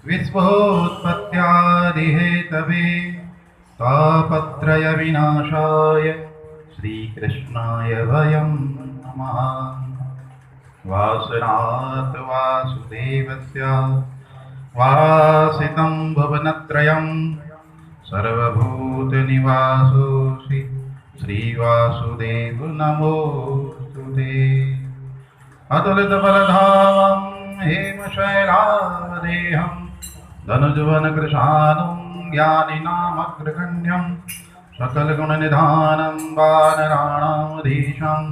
विश्वोत्पत्त्यादिहेतवे तापत्रय विनाशाय श्रीकृष्णाय वयं नमः। वासनात् वासुदेवस्य वासितं भुवनत्रयं सर्वभूतनिवासोऽसि श्रीवासुदेव नमोस्तुते। अतुलितबलधामं हेमशैलावदेहं धनुजवनकृशानं ज्ञानिनामग्रगण्यं सकलगुणनिधानं वानराणामधीशं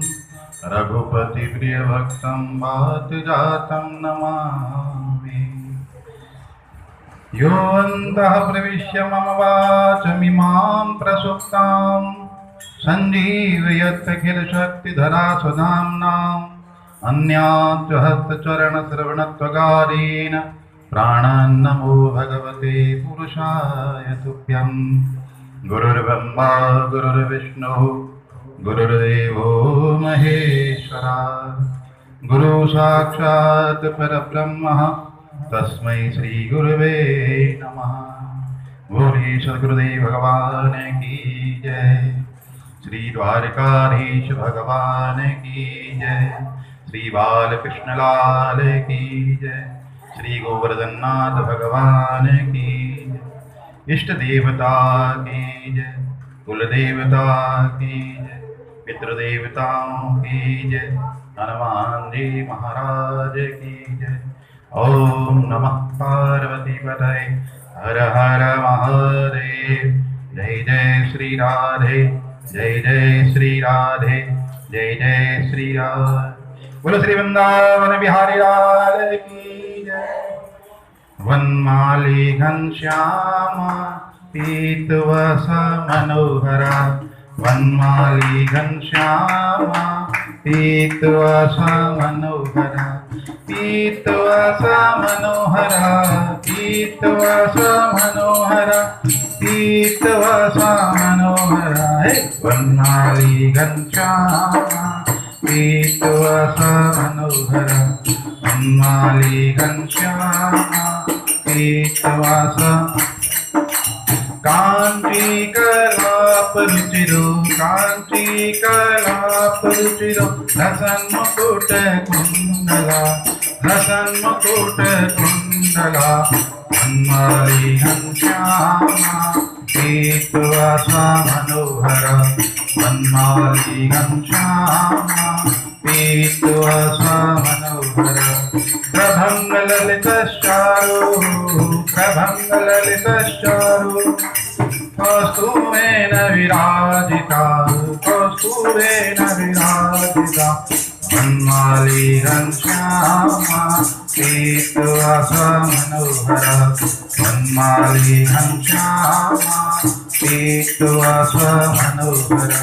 रघुपतिप्रियभक्तं वातजातं नमामि। यो अन्तः प्रविश्य मम वाचमिमां प्रसुप्तां सञ्जीवयत्यखिलशक्तिधरा स्वधाम्नाम् अन्यात् हस्तचरणश्रवणत्वगारेण प्राणान्नमो भगवते पुरुषाय तुभ्यं। गुरुर्ब्रह्मा गुरुर्विष्णुः गुरुर्देवो महेश्वरा गुरु साक्षात् परब्रह्मः तस्मै श्री गुरुवे नमः। बोले सद्गुरुदेव भगवान की जय। श्री द्वारकाधीश भगवान की जय। श्री बालकृष्ण लाल की जय। श्री गोवर्धननाथ भगवान की जय। इष्ट देवता की जय। कुल देवता की जय। पितृदेवताओं की जय। हनुमान जी महाराज की जय। ओम नमः पार्वती पतये हर हर महादेव। जय जय श्री राधे जय जय श्री राधे जय जय श्री राधे। बोलो श्री वृंदावन बिहारी लाल की जय। वनमाली घनश्याम पीतवस मनोहरा वनमाली घनश्याम पीतवस मनोहरा पीतवस मनोहरा पीतवस मनोहरा पीतवस मनोहरा। वनमाली घनश्याम पीतवस मनोहरा वनमाली घनश्याम पीतवस। कांची कलाप रुचिरो कांची कलाप रुचिरो रसन मुकुट कुंडला रसन मुकुट कुंडला वनमाली घनश्यामा पीतवस मनोहरा वनमाली घनश्यामा पीतवस मनोहरा। प्रभंग ललितश्चारु प्रभंग ललितश्चारु कौस्तुभेन विराजिता कौस्तुभेन विराजिता वनमाली घनश्यामा पीतवस मनोहरा वनमाली घनश्यामा पीतवस मनोहरा।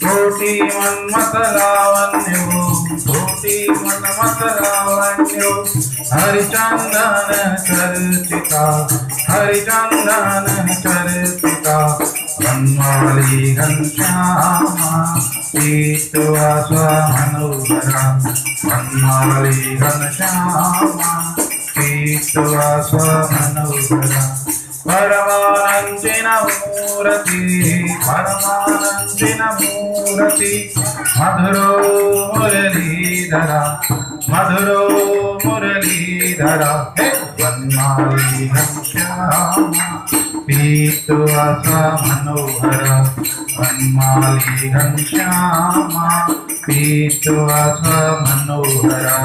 कोटि मन्मथ लावण्यो कोटि मन्मथ लावण्यो हरिचंदन चर्चिता हरिचंदन चर्चिता वनमाली घनश्यामा पीतवस मनोहरा वनमाली घनश्यामा पीतवस मनोहरा। परमानंदिन मूर्ति परमानंदिन मूर्ति मधुरो मुरलीधरा मधुरो मुरलीधरा। वनमाली घनश्यामा पीतवस मनोहरा वनमाली घनश्यामा पीतवस मनोहरा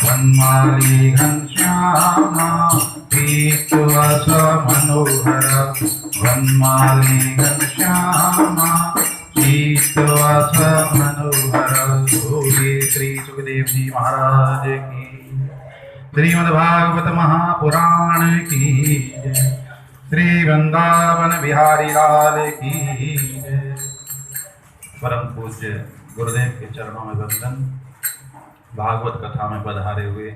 वनमाली घनश्यामा पीतवस मनोहरा वनमाली घनश्यामा पीतवस मनोहरा। बोलिए श्री सुखदेव जी महाराज की। श्रीमद्भागवत महापुराण की जय। श्री वृंदावन बिहारी लाल की जय। परम पूज्य गुरुदेव के चरणों में वंदन। भागवत कथा में पधारे हुए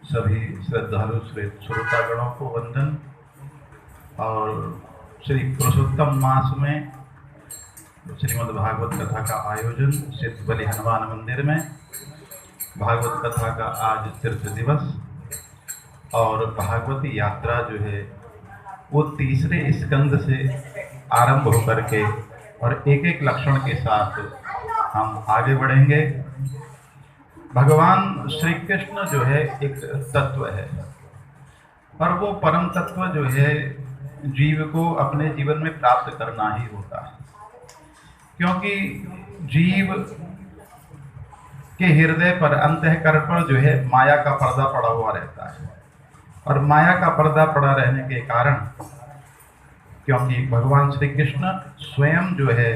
सभी श्रद्धालु श्रोतागणों को वंदन। और श्री पुरुषोत्तम मास में श्रीमद् भागवत कथा का आयोजन सिद्ध बलि हनुमान मंदिर में। भागवत कथा का आज तीर्थ दिवस और भागवती यात्रा जो है वो तीसरे स्कंद से आरंभ होकर के और एक एक लक्षण के साथ हम आगे बढ़ेंगे। भगवान श्री कृष्ण जो है एक तत्व है और वो परम तत्व जो है जीव को अपने जीवन में प्राप्त करना ही होता है, क्योंकि जीव के हृदय पर अंतःकरण पर जो है माया का पर्दा पड़ा हुआ रहता है और माया का पर्दा पड़ा रहने के कारण, क्योंकि भगवान श्री कृष्ण स्वयं जो है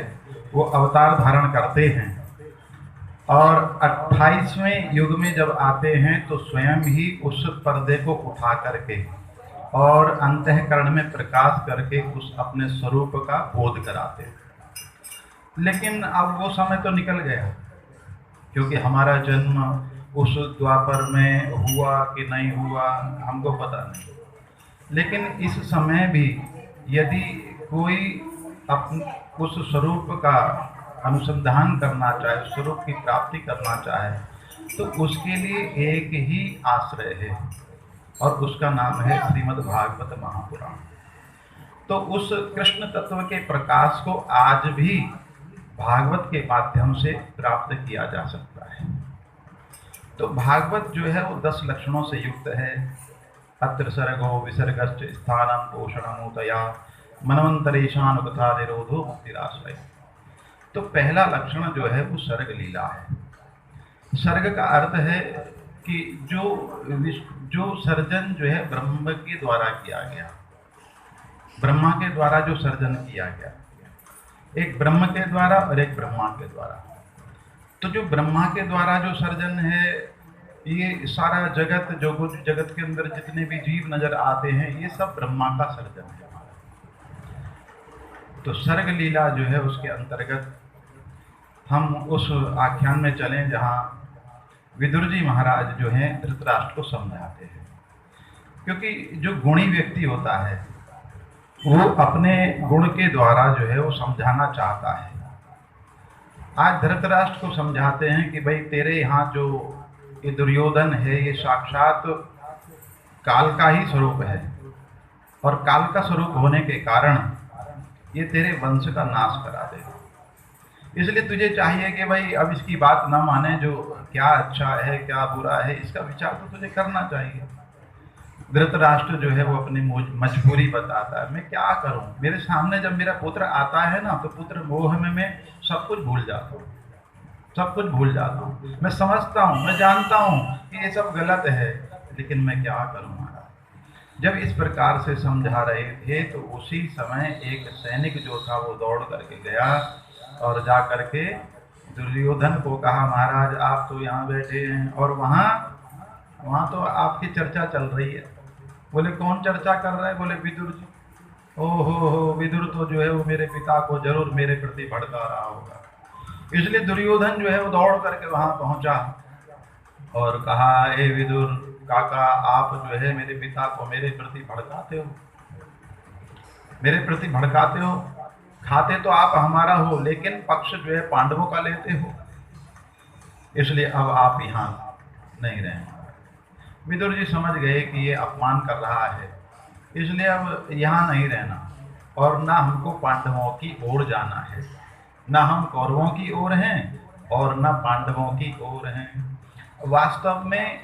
वो अवतार धारण करते हैं और 28वें युग में जब आते हैं तो स्वयं ही उस पर्दे को उठा करके और अंतःकरण में प्रकाश करके उस अपने स्वरूप का बोध कराते हैं। लेकिन अब वो समय तो निकल गया, क्योंकि हमारा जन्म उस द्वापर में हुआ कि नहीं हुआ हमको पता नहीं। लेकिन इस समय भी यदि कोई उस स्वरूप का अनुसंधान करना चाहे, उस स्वरूप की प्राप्ति करना चाहे, तो उसके लिए एक ही आश्रय है और उसका नाम है श्रीमद् भागवत महापुराण। तो उस कृष्ण तत्व के प्रकाश को आज भी भागवत के माध्यम से प्राप्त किया जा सकता है। तो भागवत जो है वो 10 लक्षणों से युक्त है। अत्र सर्गो विसर्गश्च स्थानं पोषणमुतया मनवंतरेशानुकथा निरोधो मुक्तिराश्रय। तो पहला लक्षण जो है वो सर्ग लीला है। सर्ग का अर्थ है कि जो सर्जन जो है ब्रह्म के द्वारा किया गया, ब्रह्मा के द्वारा जो सर्जन किया गया, एक ब्रह्म के द्वारा और एक ब्रह्मा के द्वारा। तो जो ब्रह्मा के द्वारा जो सर्जन है, ये सारा जगत, जो कुछ जगत के अंदर जितने भी जीव नजर आते हैं, ये सब ब्रह्मा का सर्जन है। तो सर्ग लीला जो है उसके अंतर्गत हम उस आख्यान में चलें जहाँ विदुर जी महाराज जो हैं धृतराष्ट्र को समझाते हैं, क्योंकि जो गुणी व्यक्ति होता है वो अपने गुण के द्वारा जो है वो समझाना चाहता है। आज धृतराष्ट्र को समझाते हैं कि भाई तेरे यहाँ जो ये दुर्योधन है ये साक्षात काल का ही स्वरूप है और काल का स्वरूप होने के कारण ये तेरे वंश का नाश करा देगा। इसलिए तुझे चाहिए कि भाई अब इसकी बात ना माने, जो क्या अच्छा है क्या बुरा है इसका विचार तो तुझे करना चाहिए। धृतराष्ट्र जो है वो अपनी मजबूरी बताता है, मैं क्या करूं, मेरे सामने जब मेरा पुत्र आता है ना तो पुत्र मोह में मैं सब कुछ भूल जाता हूँ, सब कुछ भूल जाता हूँ। मैं समझता हूँ, मैं जानता हूँ कि ये सब गलत है, लेकिन मैं क्या करूँ महाराज। जब इस प्रकार से समझा रहे थे तो उसी समय एक सैनिक जो था वो दौड़ करके गया और जा करके दुर्योधन को कहा, महाराज आप तो यहाँ बैठे हैं और वहाँ तो आपकी चर्चा चल रही है। बोले कौन चर्चा कर रहा है? बोले विदुर जी। ओहो, विदुर तो जो है वो मेरे पिता को जरूर मेरे प्रति भड़का रहा होगा। इसलिए दुर्योधन जो है वो दौड़ करके वहाँ पहुँचा और कहा, ए विदुर काका, आप जो है मेरे पिता को मेरे प्रति भड़काते हो, मेरे प्रति भड़काते हो। खाते तो आप हमारा हो लेकिन पक्ष जो है पांडवों का लेते हो, इसलिए अब आप यहाँ नहीं रहेंगे। विदुर जी समझ गए कि ये अपमान कर रहा है, इसलिए अब यहाँ नहीं रहना और ना हमको पांडवों की ओर जाना है, ना हम कौरवों की ओर हैं और ना पांडवों की ओर हैं। वास्तव में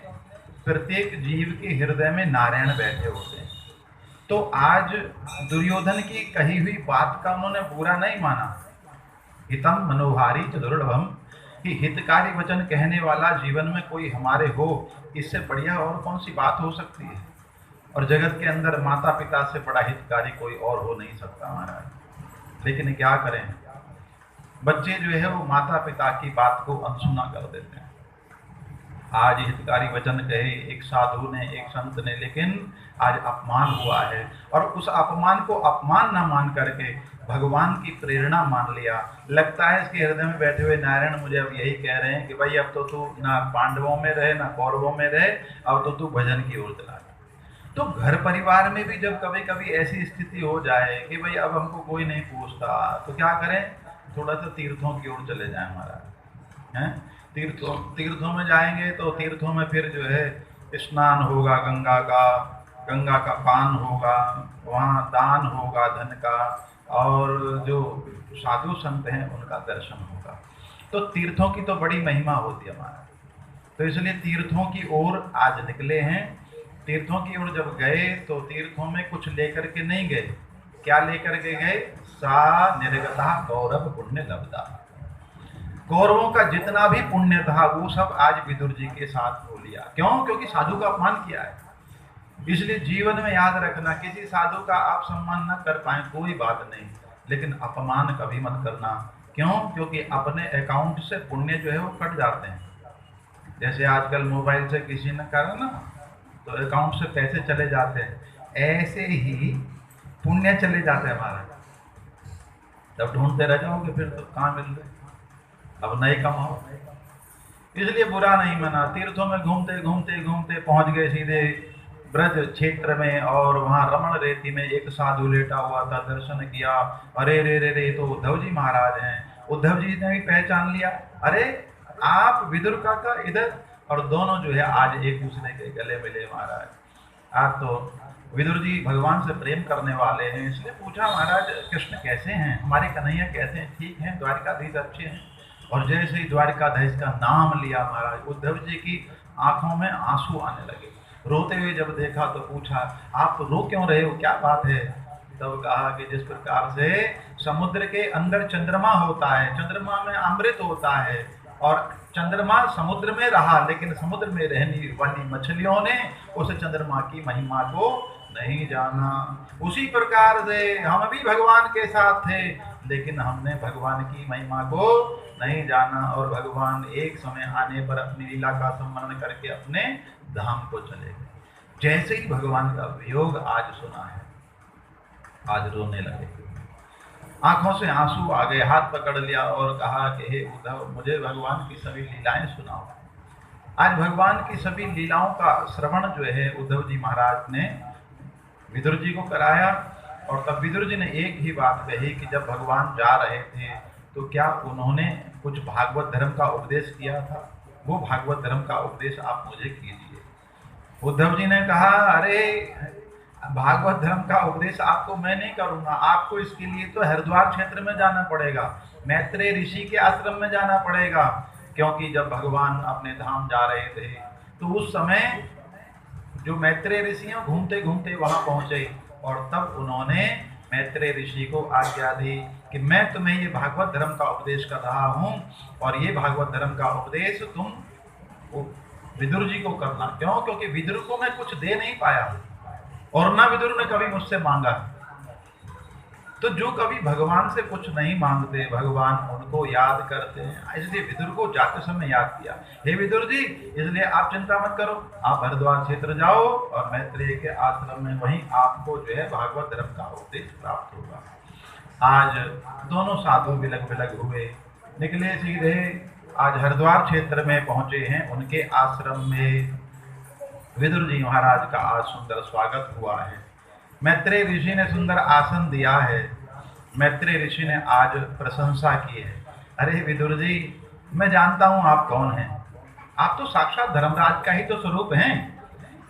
प्रत्येक जीव के हृदय में नारायण बैठे होते हैं। तो आज दुर्योधन की कही हुई बात का उन्होंने बुरा नहीं माना। हितम मनोहारी च दुर्लभम, कि हितकारी वचन कहने वाला जीवन में कोई हमारे हो, इससे बढ़िया और कौन सी बात हो सकती है। और जगत के अंदर माता पिता से बड़ा हितकारी कोई और हो नहीं सकता महाराज। लेकिन क्या करें, बच्चे जो है वो माता पिता की बात को अनसुना कर देते हैं। आज हितकारी वचन कहे एक साधु ने, एक संत ने, लेकिन आज अपमान हुआ है और उस अपमान को अपमान न मान करके भगवान की प्रेरणा मान लिया। लगता है इसके हृदय में बैठे हुए नारायण मुझे अब यही कह रहे हैं कि भाई अब तो तू ना पांडवों में रहे ना कौरवों में रहे, अब तो तू भजन की ओर चला। तो घर परिवार में भी जब कभी कभी ऐसी स्थिति हो जाए कि भाई अब हमको कोई नहीं पूछता, तो क्या करें, थोड़ा सा तीर्थों की ओर चले जाएं महाराज। हैं तीर्थों में जाएंगे तो तीर्थों में फिर जो है स्नान होगा गंगा का पान होगा, वहाँ दान होगा धन का, और जो साधु संत हैं उनका दर्शन होगा। तो तीर्थों की तो बड़ी महिमा होती है हमारा, तो इसलिए तीर्थों की ओर आज निकले हैं। तीर्थों की ओर जब गए तो तीर्थों में कुछ लेकर के नहीं गए। क्या लेकर के गए? सा निर्गता गौरव पुण्य लब्धा। कौरवों का जितना भी पुण्य था वो सब आज विदुर जी के साथ हो लिया। क्यों? क्योंकि साधु का अपमान किया है। इसलिए जीवन में याद रखना, किसी साधु का आप सम्मान न कर पाए कोई बात नहीं, लेकिन अपमान कभी मत करना। क्यों? क्योंकि अपने अकाउंट से पुण्य जो है वो कट जाते हैं। जैसे आजकल मोबाइल से किसी ने करा ना तो अकाउंट से पैसे चले जाते हैं, ऐसे ही पुण्य चले जाते हैं हमारा। तब ढूंढते रह जाओगे, फिर तो कहाँ मिल रहे, अब नहीं कमाओ। इसलिए बुरा नहीं मना। तीर्थों में घूमते घूमते घूमते पहुंच गए सीधे ब्रज क्षेत्र में, और वहां रमण रेती में एक साधु लेटा हुआ था। दर्शन किया, अरे रे रे रे, तो उद्धव जी महाराज हैं। उद्धव जी ने भी पहचान लिया, अरे आप विदुर काका इधर। और दोनों जो है आज एक दूसरे के गले मिले महाराज। आप तो विदुर जी भगवान से प्रेम करने वाले हैं, इसलिए पूछा महाराज कृष्ण कैसे हैं, हमारे कन्हैया कैसे हैं? ठीक हैं, द्वारिकाधीश अच्छे हैं। और जैसे ही द्वारिकाधीश का नाम लिया महाराज, उद्धव जी की आंखों में आंसू आने लगे। रोते हुए जब देखा तो पूछा, आप रो क्यों रहे हो, क्या बात है? तब कहा कि जिस प्रकार से समुद्र के अंदर चंद्रमा होता है, चंद्रमा में अमृत होता है, और चंद्रमा समुद्र में रहा, लेकिन समुद्र में रहने वाली मछलियों ने उस चंद्रमा की महिमा को नहीं जाना। उसी प्रकार से हम भी भगवान के साथ थे, लेकिन हमने भगवान की महिमा को नहीं जाना, और भगवान एक समय आने पर अपनी लीला का स्मरण करके अपने धाम को चले गए। जैसे ही भगवान का वियोग आज सुना है, आज रोने लगे, आंखों से आंसू आ गए, हाथ पकड़ लिया और कहा कि हे उद्धव, मुझे भगवान की सभी लीलाएं सुनाओ। आज भगवान की सभी लीलाओं का श्रवण जो है उद्धव जी महाराज ने विदुर जी को कराया। और तब विदुर जी ने एक ही बात कही कि जब भगवान जा रहे थे तो क्या उन्होंने कुछ भागवत धर्म का उपदेश किया था? वो भागवत धर्म का उपदेश आप मुझे कीजिए। उद्धव जी ने कहा, अरे भागवत धर्म का उपदेश आपको मैं नहीं करूंगा, आपको इसके लिए तो हरिद्वार क्षेत्र में जाना पड़ेगा, मैत्रेय ऋषि के आश्रम में जाना पड़ेगा। क्योंकि जब भगवान अपने धाम जा रहे थे तो उस समय जो मैत्रेय ऋषि हैं घूमते घूमते वहां पहुंचे, और तब उन्होंने मैत्रेय ऋषि को आज्ञा दी कि मैं तुम्हें ये भागवत धर्म का उपदेश कर रहा हूं, और ये भागवत धर्म का उपदेश तुम विदुर जी को करना। क्यों? क्योंकि विदुर को मैं कुछ दे नहीं पाया, और ना विदुर ने कभी मुझसे मांगा। तो जो कभी भगवान से कुछ नहीं मांगते, भगवान उनको याद करते हैं। इसलिए विदुर को जाते समय याद किया, हे विदुर जी, इसलिए आप चिंता मत करो, आप हरिद्वार क्षेत्र जाओ और मैत्रेय के आश्रम में वहीं आपको जो है भागवत धर्म का उपदेश प्राप्त होगा। आज दोनों साधु बिलग बिलग हुए, निकले सीधे आज हरिद्वार क्षेत्र में पहुंचे हैं। उनके आश्रम में विदुर जी महाराज का आज सुंदर स्वागत हुआ है। मैत्रेय ऋषि ने सुंदर आसन दिया है। मैत्रेय ऋषि ने आज प्रशंसा की है, अरे विदुर जी, मैं जानता हूं आप कौन हैं, आप तो साक्षात धर्मराज का ही तो स्वरूप हैं।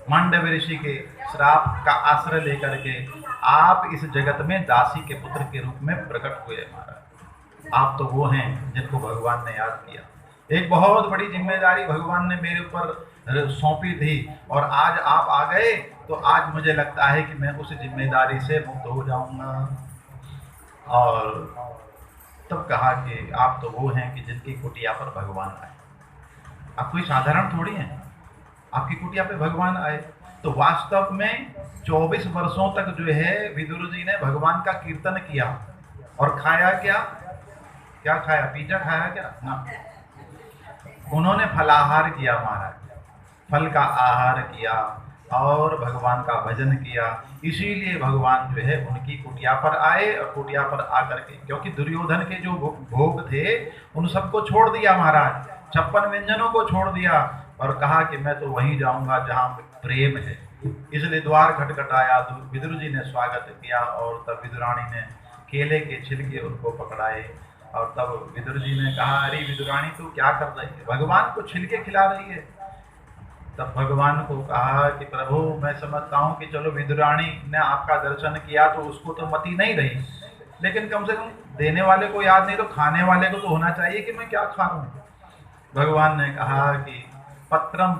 मांडव्य ऋषि के श्राप का आश्रय लेकर के आप इस जगत में दासी के पुत्र के रूप में प्रकट हुए महाराज। आप तो वो हैं जिनको भगवान ने याद किया। एक बहुत बड़ी जिम्मेदारी भगवान ने मेरे ऊपर सौंपी थी, और आज आप आ गए तो आज मुझे लगता है कि मैं उस जिम्मेदारी से मुक्त हो जाऊंगा। और तब कहा कि आप तो वो हैं कि जिनकी कुटिया पर भगवान आए। आप कोई साधारण थोड़ी हैं, आपकी कुटिया पे भगवान आए। तो वास्तव में 24 वर्षों तक जो है विदुर जी ने भगवान का कीर्तन किया, और खाया क्या? क्या खाया? पिज्जा खाया क्या? ना, उन्होंने फलाहार किया महाराज, फल का आहार किया और भगवान का भजन किया। इसीलिए भगवान जो है उनकी कुटिया पर आए, और कुटिया पर आकर के, क्योंकि दुर्योधन के जो भोग थे उन सबको छोड़ दिया महाराज, 56 व्यंजनों को छोड़ दिया, और कहा कि मैं तो वहीं जाऊंगा जहां प्रेम है। इसलिए द्वार खटखटाया, तो विदुर जी ने स्वागत किया, और तब विदुरानी ने केले के छिलके उनको पकड़ाए। और तब विदुर जी ने कहा, अरे विदुरानी तू क्या कर रही है, भगवान को छिलके खिला रही है? तब भगवान को कहा कि प्रभु मैं समझता हूँ कि चलो विदुरानी ने आपका दर्शन किया तो उसको तो मति नहीं रही, लेकिन कम से कम देने वाले को याद नहीं तो खाने वाले को तो होना चाहिए कि मैं क्या खा रहा हूँ। भगवान ने कहा कि पत्रम